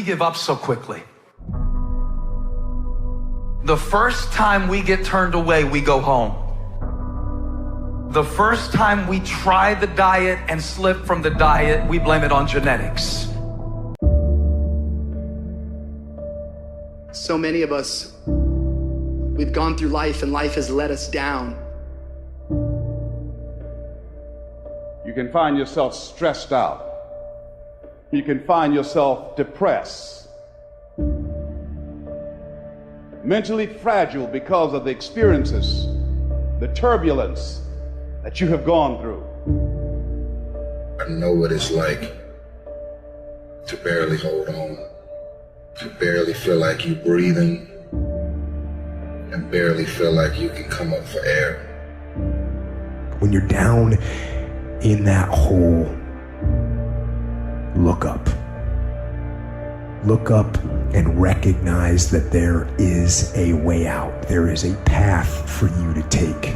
give up so quickly? The first time we get turned away, we go home. The first time we try the diet and slip from the diet, we blame it on genetics. So many of us, we've gone through life and life has let us down. You can find yourself stressed out. You can find yourself depressed, mentally fragile because of the experiences, the turbulence that you have gone through. I know what it's like to barely hold on, to barely feel like you're breathing, and barely feel like you can come up for air. When you're down in that hole, look up. Look up and recognize that there is a way out. There is a path for you to take.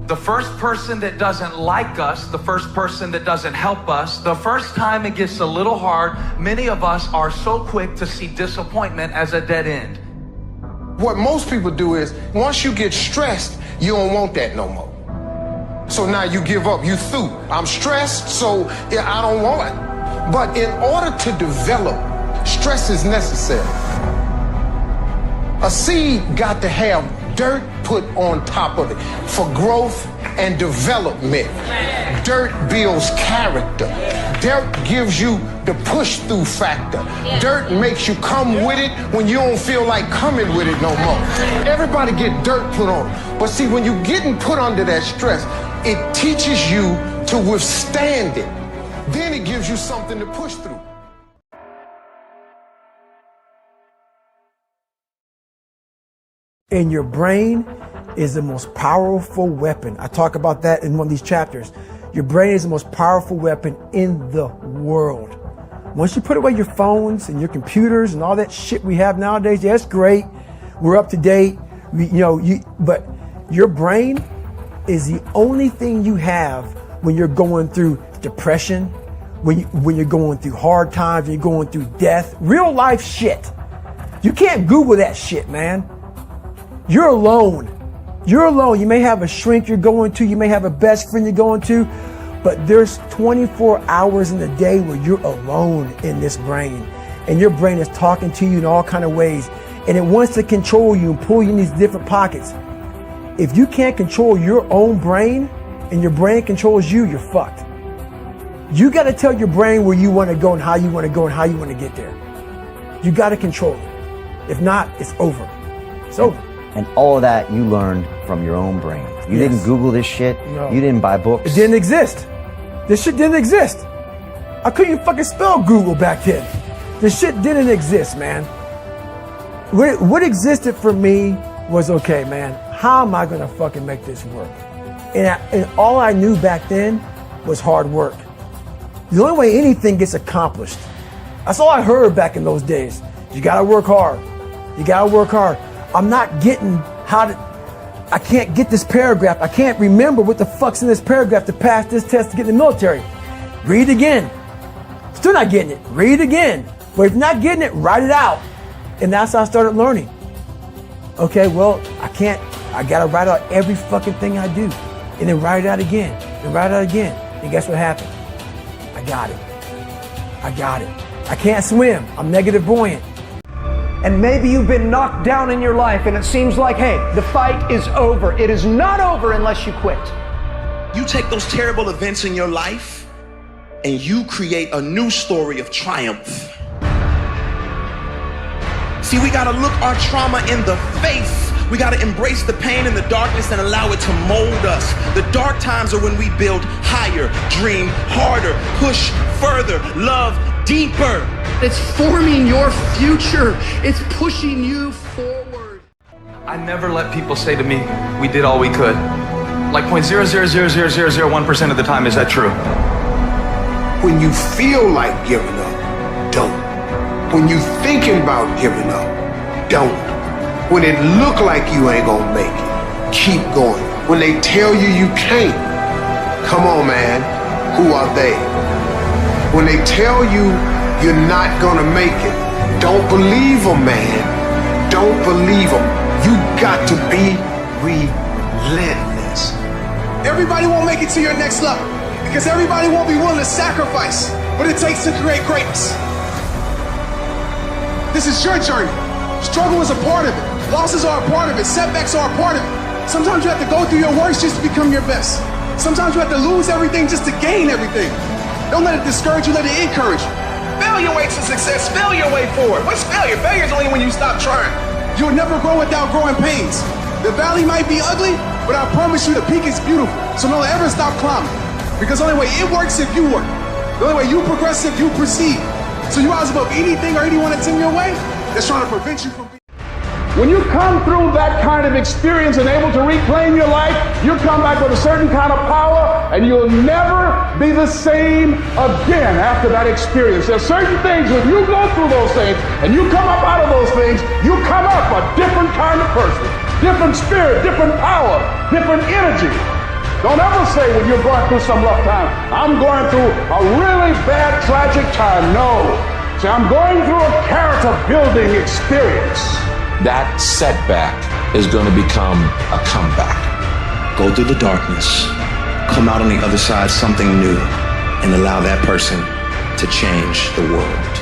The first person that doesn't like us, the first person that doesn't help us, the first time it gets a little hard, many of us are so quick to see disappointment as a dead end. What most people do is, once you get stressed, you don't want that no more. So now you give up, you through. I'm stressed, so yeah, I don't want it. But in order to develop, stress is necessary. A seed got to have dirt put on top of it for growth and development. Dirt builds character. Dirt gives you the push-through factor. Dirt makes you come with it when you don't feel like coming with it no more. Everybody get dirt put on. But see, when you're getting put under that stress, it teaches you to withstand it. Then it gives you something to push through. And your brain is the most powerful weapon. I talk about that in one of these chapters. Your brain is the most powerful weapon in the world. Once you put away your phones and your computers and all that shit we have nowadays, yeah, it's great. We're up to date. But your brain is the only thing you have when you're going through depression, when you're going through hard times, when you're going through death, real life shit. You can't Google that shit, man. You're alone. You're alone. You may have a shrink you're going to, you may have a best friend you're going to, but there's 24 hours in the day where you're alone in this brain. And your brain is talking to you in all kind of ways. And it wants to control you and pull you in these different pockets. If you can't control your own brain and your brain controls you, you're fucked. You got to tell your brain where you want to go and how you want to go and how you want to get there. You got to control it. If not, it's over. It's over. And all of that you learned from your own brain. You didn't Google this shit. No. You didn't buy books. It didn't exist. This shit didn't exist. I couldn't even fucking spell Google back then. This shit didn't exist, man. What existed for me was, okay, man, how am I gonna fucking make this work? And all I knew back then was hard work. The only way anything gets accomplished. That's all I heard back in those days. You gotta work hard. You gotta work hard. I'm not getting I can't get this paragraph. I can't remember what the fuck's in this paragraph to pass this test to get in the military. Read again. Still not getting it. Read again. But if you're not getting it, write it out. And that's how I started learning. Okay, well, I gotta write out every fucking thing I do. And then write it out again. And write it out again. And guess what happened? I got it. I can't swim. I'm negative buoyant. And maybe you've been knocked down in your life and it seems like, hey, the fight is over. It is not over unless you quit. You take those terrible events in your life and you create a new story of triumph. See, we gotta look our trauma in the face. We gotta embrace the pain and the darkness and allow it to mold us. The dark times are when we build higher, dream harder, push further, love deeper. It's forming your future. It's pushing you forward. I never let people say to me, we did all we could. Like 0.0000001% of the time, is that true? When you feel like giving up, don't. When you thinking about giving up, don't. When it look like you ain't gonna make it, keep going. When they tell you you can't, come on, man, who are they? When they tell you you're not gonna make it, Don't believe them, man. Don't believe them. You got to be relentless. Everybody won't make it to your next level because everybody won't be willing to sacrifice what it takes to create greatness. This is your journey. Struggle is a part of it. Losses are a part of it. Setbacks are a part of it. Sometimes you have to go through your worst just to become your best. Sometimes you have to lose everything just to gain everything. Don't let it discourage you, let it encourage you. Failure waits for success, failure wait for it. What's failure? Failure is only when you stop trying. You'll never grow without growing pains. The valley might be ugly, but I promise you the peak is beautiful. So don't ever stop climbing. Because the only way it works if you work. The only way you progress if you proceed. So you rise above anything or anyone that's in your way that's trying to prevent you from being. When you come through that kind of experience and able to reclaim your life, you come back with a certain kind of power, and you'll never be the same again after that experience. There's certain things, when you go through those things and you come up out of those things, you come up a different kind of person, different spirit, different power, different energy. Don't ever say when you're going through some rough time, I'm going through a really bad, tragic time. No. See, I'm going through a character building experience. That setback is going to become a comeback. Go through the darkness, come out on the other side something new, and allow that person to change the world.